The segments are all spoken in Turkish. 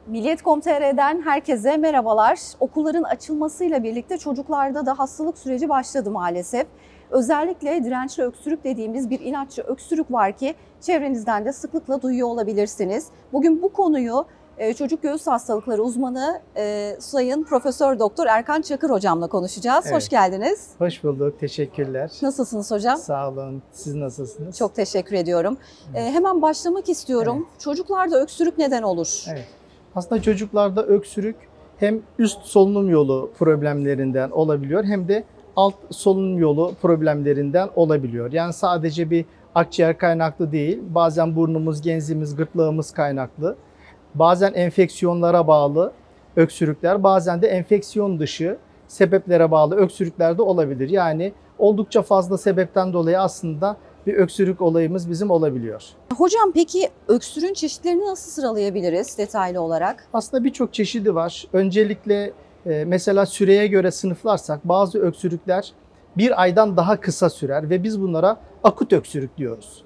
Milliyet.com.tr'den herkese merhabalar. Okulların açılmasıyla birlikte çocuklarda da hastalık süreci başladı maalesef. Özellikle dirençli öksürük dediğimiz bir inatçı öksürük var ki çevrenizden de sıklıkla duyuyor olabilirsiniz. Bugün bu konuyu çocuk göğüs hastalıkları uzmanı Sayın Profesör Doktor Erkan Çakır hocamla konuşacağız. Evet. Hoş geldiniz. Hoş bulduk, teşekkürler. Nasılsınız hocam? Sağ olun, siz nasılsınız? Çok teşekkür ediyorum. Hemen başlamak istiyorum. Evet. Çocuklarda öksürük neden olur? Evet. Aslında çocuklarda öksürük hem üst solunum yolu problemlerinden olabiliyor hem de alt solunum yolu problemlerinden olabiliyor. Yani sadece bir akciğer kaynaklı değil, bazen burnumuz, genzimiz, gırtlağımız kaynaklı. Bazen enfeksiyonlara bağlı öksürükler, bazen de enfeksiyon dışı sebeplere bağlı öksürükler de olabilir. Yani oldukça fazla sebepten dolayı aslında bir öksürük olayımız bizim olabiliyor. Hocam peki öksürüğün çeşitlerini nasıl sıralayabiliriz detaylı olarak? Aslında birçok çeşidi var. Öncelikle mesela süreye göre sınıflarsak bazı öksürükler bir aydan daha kısa sürer ve biz bunlara akut öksürük diyoruz.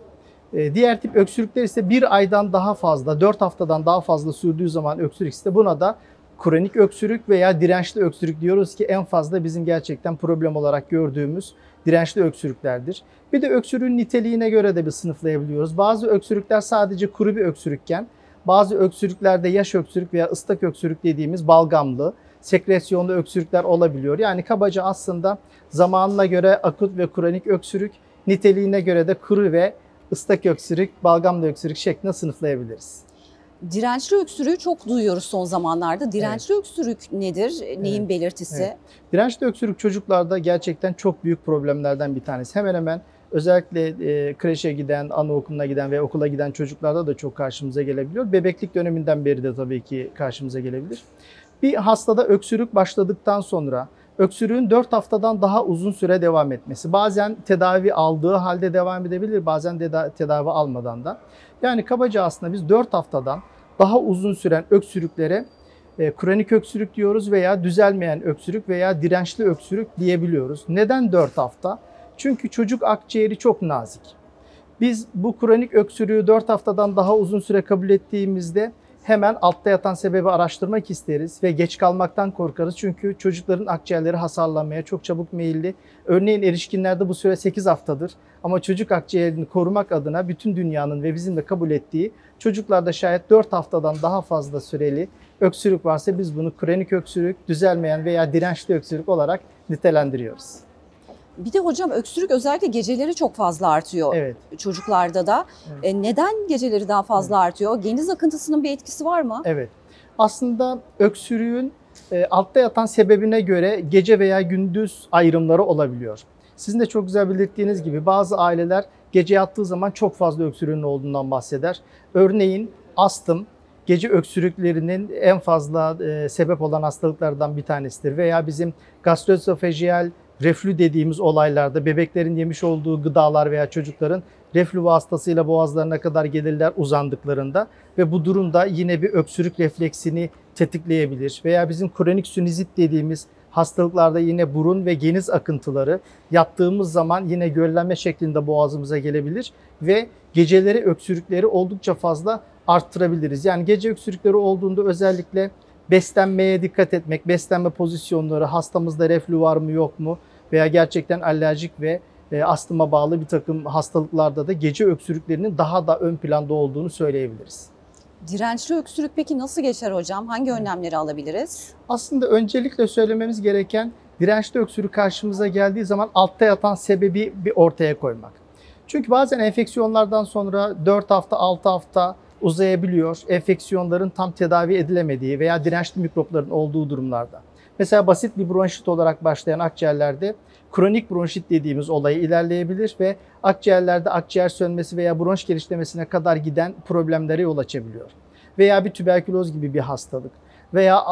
Diğer tip öksürükler ise bir aydan daha fazla, 4 haftadan daha fazla sürdüğü zaman öksürük ise buna da kronik öksürük veya dirençli öksürük diyoruz ki en fazla bizim gerçekten problem olarak gördüğümüz dirençli öksürüklerdir. Bir de öksürüğün niteliğine göre de bir sınıflayabiliyoruz. Bazı öksürükler sadece kuru bir öksürükken bazı öksürüklerde yaş öksürük veya ıslak öksürük dediğimiz balgamlı, sekresyonlu öksürükler olabiliyor. Yani kabaca aslında zamanına göre akut ve kronik öksürük, niteliğine göre de kuru ve ıslak öksürük, balgamlı öksürük şeklinde sınıflayabiliriz. Dirençli öksürüğü çok duyuyoruz son zamanlarda. Dirençli öksürük nedir? Neyin belirtisi? Evet. Dirençli öksürük çocuklarda gerçekten çok büyük problemlerden bir tanesi. Hemen hemen özellikle kreşe giden, anaokuluna giden ve okula giden çocuklarda da çok karşımıza gelebiliyor. Bebeklik döneminden beri de tabii ki karşımıza gelebilir. Bir hastada öksürük başladıktan sonra öksürüğün 4 haftadan daha uzun süre devam etmesi. Bazen tedavi aldığı halde devam edebilir, bazen tedavi almadan da. Yani kabaca aslında biz 4 haftadan daha uzun süren öksürüklere kronik öksürük diyoruz veya düzelmeyen öksürük veya dirençli öksürük diyebiliyoruz. Neden 4 hafta? Çünkü çocuk akciğeri çok nazik. Biz bu kronik öksürüğü 4 haftadan daha uzun süre kabul ettiğimizde hemen altta yatan sebebi araştırmak isteriz ve geç kalmaktan korkarız. Çünkü çocukların akciğerleri hasarlanmaya çok çabuk meyilli. Örneğin erişkinlerde bu süre 8 haftadır. Ama çocuk akciğerini korumak adına bütün dünyanın ve bizim de kabul ettiği çocuklarda şayet 4 haftadan daha fazla süreli öksürük varsa biz bunu kronik öksürük, düzelmeyen veya dirençli öksürük olarak nitelendiriyoruz. Bir de hocam öksürük özellikle geceleri çok fazla artıyor çocuklarda da. Evet. Neden geceleri daha fazla artıyor? Geniz akıntısının bir etkisi var mı? Evet. Aslında öksürüğün altta yatan sebebine göre gece veya gündüz ayrımları olabiliyor. Sizin de çok güzel belirttiğiniz gibi bazı aileler gece yattığı zaman çok fazla öksürüğün olduğundan bahseder. Örneğin astım gece öksürüklerinin en fazla sebep olan hastalıklardan bir tanesidir. Veya bizim gastroesofejiyal reflü dediğimiz olaylarda bebeklerin yemiş olduğu gıdalar veya çocukların reflü vasıtasıyla boğazlarına kadar gelirler uzandıklarında ve bu durumda yine bir öksürük refleksini tetikleyebilir. Veya bizim kronik sinüzit dediğimiz hastalıklarda yine burun ve geniz akıntıları yattığımız zaman yine göllenme şeklinde boğazımıza gelebilir ve geceleri öksürükleri oldukça fazla arttırabiliriz. Yani gece öksürükleri olduğunda özellikle beslenmeye dikkat etmek, beslenme pozisyonları, hastamızda reflü var mı yok mu veya gerçekten alerjik ve astıma bağlı bir takım hastalıklarda da gece öksürüklerinin daha da ön planda olduğunu söyleyebiliriz. Dirençli öksürük peki nasıl geçer hocam? Hangi önlemleri alabiliriz? Aslında öncelikle söylememiz gereken dirençli öksürük karşımıza geldiği zaman altta yatan sebebi bir ortaya koymak. Çünkü bazen enfeksiyonlardan sonra 4 hafta, 6 hafta uzayabiliyor. Enfeksiyonların tam tedavi edilemediği veya dirençli mikropların olduğu durumlarda. Mesela basit bir bronşit olarak başlayan akciğerlerde kronik bronşit dediğimiz olayı ilerleyebilir ve akciğerlerde akciğer sönmesi veya bronş genişlemesine kadar giden problemlere yol açabiliyor. Veya bir tüberküloz gibi bir hastalık veya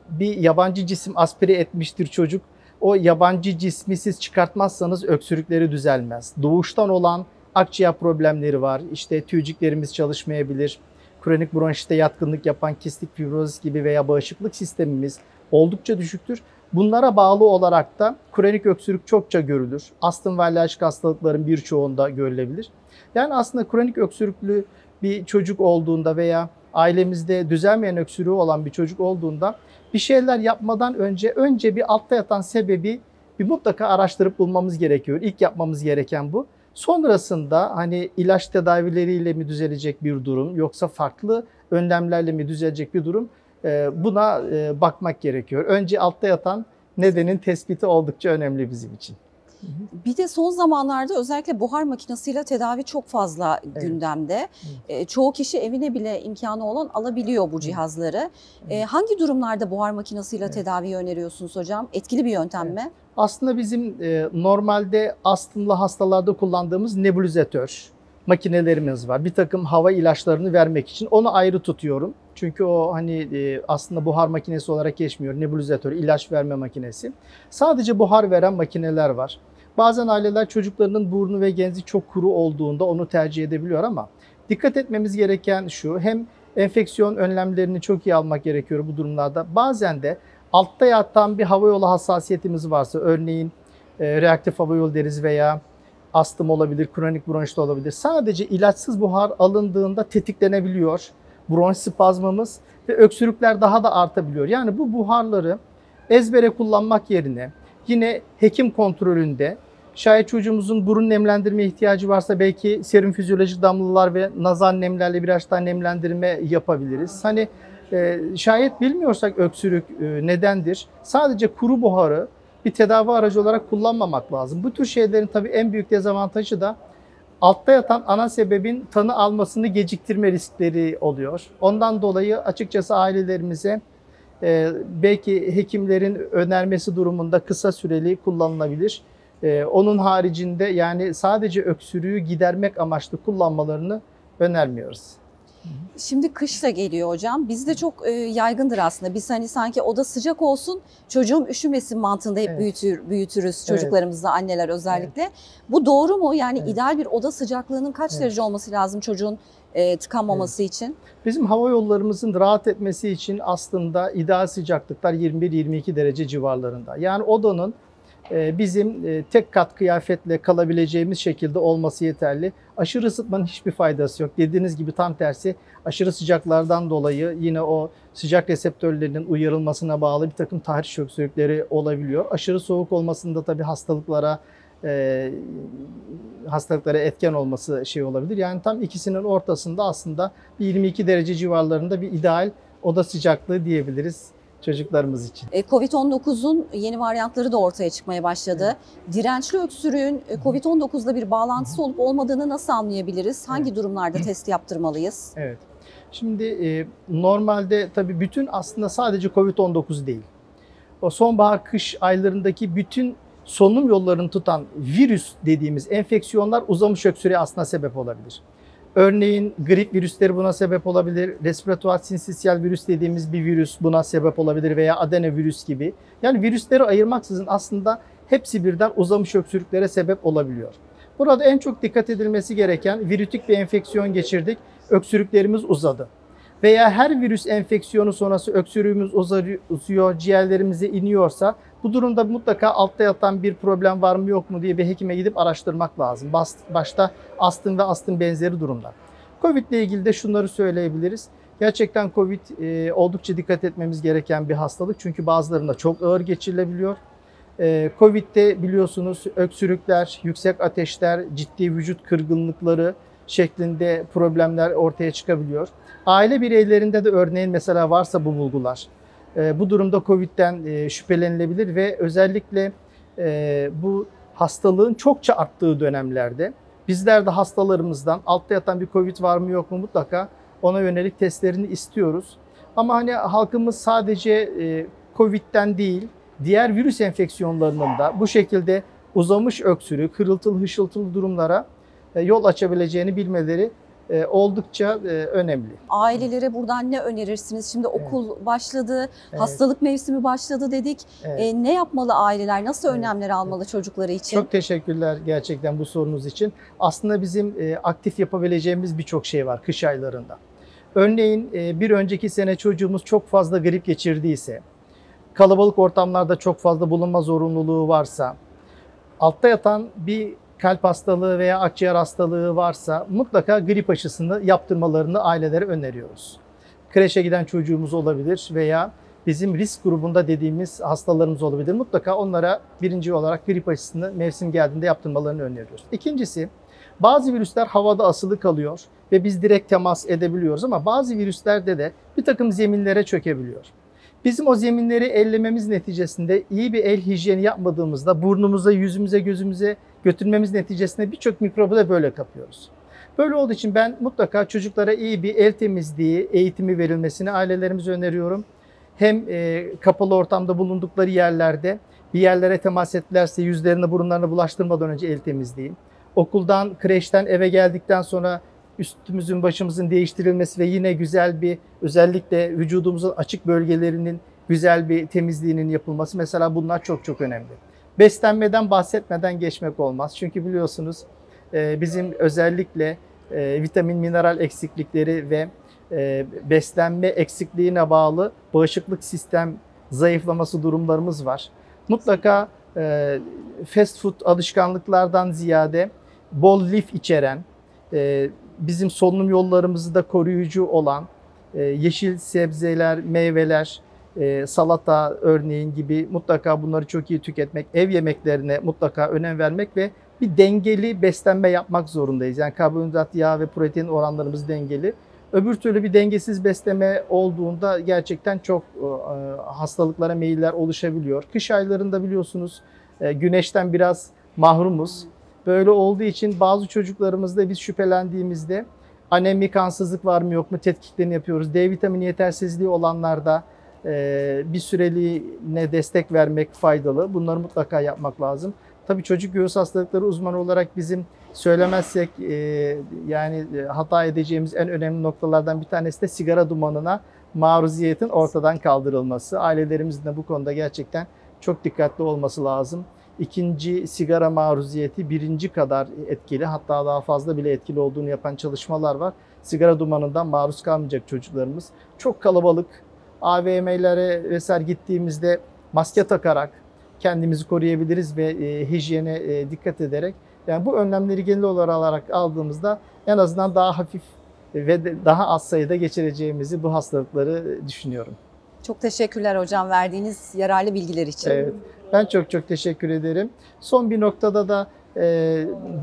bir yabancı cisim aspire etmiştir çocuk. O yabancı cismi siz çıkartmazsanız öksürükleri düzelmez. Doğuştan olan akciğer problemleri var. İşte tüycüklerimiz çalışmayabilir. Kronik bronşite yatkınlık yapan kistik fibrozis gibi veya bağışıklık sistemimiz oldukça düşüktür. Bunlara bağlı olarak da kronik öksürük çokça görülür. Astım ve alerjik hastalıkların birçoğunda görülebilir. Yani aslında kronik öksürüklü bir çocuk olduğunda veya ailemizde düzelmeyen öksürüğü olan bir çocuk olduğunda bir şeyler yapmadan önce bir altta yatan sebebi bir mutlaka araştırıp bulmamız gerekiyor. İlk yapmamız gereken bu. Sonrasında hani ilaç tedavileriyle mi düzelecek bir durum yoksa farklı önlemlerle mi düzelecek bir durum, buna bakmak gerekiyor. Önce altta yatan nedenin tespiti oldukça önemli bizim için. Bir de son zamanlarda özellikle buhar makinesiyle tedavi çok fazla gündemde. Çoğu kişi evine bile imkanı olan alabiliyor bu cihazları. Hangi durumlarda buhar makinesiyle tedaviyi öneriyorsunuz hocam? Etkili bir yöntem mi? Aslında bizim normalde astımlı hastalarda kullandığımız nebulizatör makinelerimiz var. Bir takım hava ilaçlarını vermek için onu ayrı tutuyorum. Çünkü o hani aslında buhar makinesi olarak geçmiyor. Nebulizatör, ilaç verme makinesi. Sadece buhar veren makineler var. Bazen aileler çocuklarının burnu ve genzi çok kuru olduğunda onu tercih edebiliyor ama dikkat etmemiz gereken şu: hem enfeksiyon önlemlerini çok iyi almak gerekiyor bu durumlarda. Bazen de altta yatan bir havayolu hassasiyetimiz varsa, örneğin reaktif havayolu deriz veya astım olabilir, kronik bronşit olabilir. Sadece ilaçsız buhar alındığında tetiklenebiliyor bronş spazmımız ve öksürükler daha da artabiliyor. Yani bu buharları ezbere kullanmak yerine yine hekim kontrolünde, şayet çocuğumuzun burun nemlendirme ihtiyacı varsa belki serum fizyolojik damlalar ve nazal nemlerle biraz daha nemlendirme yapabiliriz. Hani şayet bilmiyorsak öksürük nedendir, sadece kuru buharı bir tedavi aracı olarak kullanmamak lazım. Bu tür şeylerin tabii en büyük dezavantajı da altta yatan ana sebebin tanı almasını geciktirme riskleri oluyor. Ondan dolayı açıkçası ailelerimize belki hekimlerin önermesi durumunda kısa süreli kullanılabilir. Onun haricinde yani sadece öksürüğü gidermek amaçlı kullanmalarını önermiyoruz. Şimdi kış da geliyor hocam. Bizde çok yaygındır aslında. Biz hani sanki oda sıcak olsun, çocuğum üşümesin mantığında hep büyütürüz çocuklarımızla, anneler özellikle. Bu doğru mu? Yani ideal bir oda sıcaklığının kaç derece olması lazım çocuğun tıkanmaması için? Bizim hava yollarımızın rahat etmesi için aslında ideal sıcaklıklar 21-22 derece civarlarında. Yani odanın bizim tek kat kıyafetle kalabileceğimiz şekilde olması yeterli. Aşırı ısıtmanın hiçbir faydası yok. Dediğiniz gibi tam tersi, aşırı sıcaklardan dolayı yine o sıcak reseptörlerinin uyarılmasına bağlı bir takım tahriş öksürükleri olabiliyor. Aşırı soğuk olmasında tabii hastalıklara etken olması olabilir. Yani tam ikisinin ortasında aslında 22 derece civarlarında bir ideal oda sıcaklığı diyebiliriz çocuklarımız için. Covid-19'un yeni varyantları da ortaya çıkmaya başladı. Dirençli öksürüğün Covid-19'la bir bağlantısı olup olmadığını nasıl anlayabiliriz? Hangi durumlarda test yaptırmalıyız? Evet. Şimdi normalde tabii bütün aslında sadece Covid-19 değil. O sonbahar, kış aylarındaki bütün solunum yollarını tutan virüs dediğimiz enfeksiyonlar uzamış öksürüğe aslında sebep olabilir. Örneğin grip virüsleri buna sebep olabilir. Respiratuar sinsitial virüs dediğimiz bir virüs buna sebep olabilir veya adenovirüs gibi. Yani virüsleri ayırmaksızın aslında hepsi birden uzamış öksürüklere sebep olabiliyor. Burada en çok dikkat edilmesi gereken, virütik bir enfeksiyon geçirdik, öksürüklerimiz uzadı. Veya her virüs enfeksiyonu sonrası öksürüğümüz uzuyor, ciğerlerimize iniyorsa bu durumda mutlaka altta yatan bir problem var mı yok mu diye bir hekime gidip araştırmak lazım. Başta astım ve astım benzeri durumlar. Covid ile ilgili de şunları söyleyebiliriz. Gerçekten Covid oldukça dikkat etmemiz gereken bir hastalık. Çünkü bazılarında çok ağır geçirilebiliyor. Covid'de biliyorsunuz öksürükler, yüksek ateşler, ciddi vücut kırgınlıkları şeklinde problemler ortaya çıkabiliyor. Aile bireylerinde de örneğin mesela varsa bu bulgular, bu durumda Covid'den şüphelenilebilir ve özellikle bu hastalığın çokça arttığı dönemlerde bizler de hastalarımızdan altta yatan bir Covid var mı yok mu mutlaka ona yönelik testlerini istiyoruz. Ama hani halkımız sadece Covid'den değil, diğer virüs enfeksiyonlarının da bu şekilde uzamış öksürük, hırıltılı hışıltılı durumlara yol açabileceğini bilmeleri oldukça önemli. Ailelere buradan ne önerirsiniz? Şimdi okul başladı, hastalık mevsimi başladı dedik. Ne yapmalı aileler? Nasıl önlemler almalı çocukları için? Çok teşekkürler gerçekten bu sorunuz için. Aslında bizim aktif yapabileceğimiz birçok şey var kış aylarında. Örneğin bir önceki sene çocuğumuz çok fazla grip geçirdiyse, kalabalık ortamlarda çok fazla bulunma zorunluluğu varsa, altta yatan bir kalp hastalığı veya akciğer hastalığı varsa mutlaka grip aşısını yaptırmalarını ailelere öneriyoruz. kreşe giden çocuğumuz olabilir veya bizim risk grubunda dediğimiz hastalarımız olabilir. Mutlaka onlara birinci olarak grip aşısını mevsim geldiğinde yaptırmalarını öneriyoruz. İkincisi, bazı virüsler havada asılı kalıyor ve biz direkt temas edebiliyoruz ama bazı virüslerde de bir takım zeminlere çökebiliyor. Bizim o zeminleri ellememiz neticesinde iyi bir el hijyeni yapmadığımızda burnumuza, yüzümüze, gözümüze götürmemiz neticesinde birçok mikrobu da böyle kapıyoruz. Böyle olduğu için ben mutlaka çocuklara iyi bir el temizliği eğitimi verilmesini ailelerimize öneriyorum. Hem kapalı ortamda bulundukları yerlerde bir yerlere temas ettilerse yüzlerini burunlarını bulaştırmadan önce el temizliği. Okuldan, kreşten eve geldikten sonra üstümüzün başımızın değiştirilmesi ve yine güzel bir özellikle vücudumuzun açık bölgelerinin güzel bir temizliğinin yapılması mesela bunlar çok çok önemli. Beslenmeden bahsetmeden geçmek olmaz. Çünkü biliyorsunuz bizim özellikle vitamin, mineral eksiklikleri ve beslenme eksikliğine bağlı bağışıklık sistem zayıflaması durumlarımız var. Mutlaka fast food alışkanlıklardan ziyade bol lif içeren, bizim solunum yollarımızı da koruyucu olan yeşil sebzeler, meyveler, salata örneğin gibi mutlaka bunları çok iyi tüketmek, ev yemeklerine mutlaka önem vermek ve bir dengeli beslenme yapmak zorundayız. Yani karbonhidrat, yağ ve protein oranlarımız dengeli. Öbür türlü bir dengesiz besleme olduğunda gerçekten çok hastalıklara meyiller oluşabiliyor. Kış aylarında biliyorsunuz güneşten biraz mahrumuz. Böyle olduğu için bazı çocuklarımızda biz şüphelendiğimizde anemi, kansızlık var mı yok mu tetkiklerini yapıyoruz. D vitamini yetersizliği olanlarda bir süreliğine destek vermek faydalı. Bunları mutlaka yapmak lazım. Tabii çocuk göğüs hastalıkları uzmanı olarak bizim söylemezsek yani hata edeceğimiz en önemli noktalardan bir tanesi de sigara dumanına maruziyetin ortadan kaldırılması. Ailelerimizin de bu konuda gerçekten çok dikkatli olması lazım. İkinci sigara maruziyeti birinci kadar etkili, hatta daha fazla bile etkili olduğunu yapan çalışmalar var. Sigara dumanından maruz kalmayacak çocuklarımız. Çok kalabalık AVM'lere vesaire gittiğimizde maske takarak kendimizi koruyabiliriz ve hijyene dikkat ederek. Yani bu önlemleri genel olarak aldığımızda en azından daha hafif ve daha az sayıda geçireceğimizi bu hastalıkları düşünüyorum. Çok teşekkürler hocam verdiğiniz yararlı bilgiler için. Evet, ben çok çok teşekkür ederim. Son bir noktada da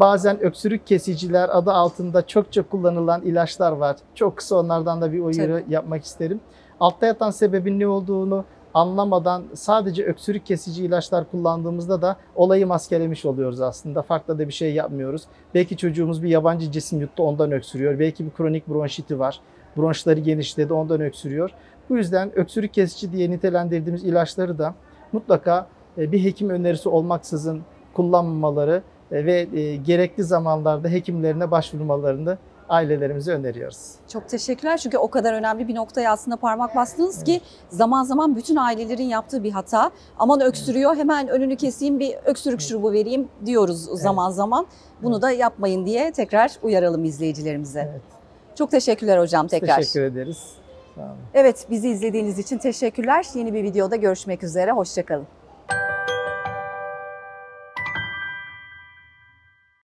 bazen öksürük kesiciler adı altında çok kullanılan ilaçlar var. Çok kısa onlardan da bir uyarı yapmak isterim. Altta yatan sebebin ne olduğunu anlamadan sadece öksürük kesici ilaçlar kullandığımızda da olayı maskelemiş oluyoruz aslında. Farklı da bir şey yapmıyoruz. Belki çocuğumuz bir yabancı cisim yuttu ondan öksürüyor. Belki bir kronik bronşiti var. Bronşları genişledi ondan öksürüyor. Bu yüzden öksürük kesici diye nitelendirdiğimiz ilaçları da mutlaka bir hekim önerisi olmaksızın kullanmamaları ve gerekli zamanlarda hekimlerine başvurmalarını ailelerimize öneriyoruz. Çok teşekkürler çünkü o kadar önemli bir noktaya aslında parmak bastınız ki zaman zaman bütün ailelerin yaptığı bir hata. Aman öksürüyor hemen önünü keseyim bir öksürük şurubu vereyim diyoruz zaman zaman. Bunu da yapmayın diye tekrar uyaralım izleyicilerimize. Evet. Çok teşekkürler hocam tekrar. Teşekkür ederiz. Sağ olun. Evet bizi izlediğiniz için teşekkürler. Yeni bir videoda görüşmek üzere. Hoşça kalın.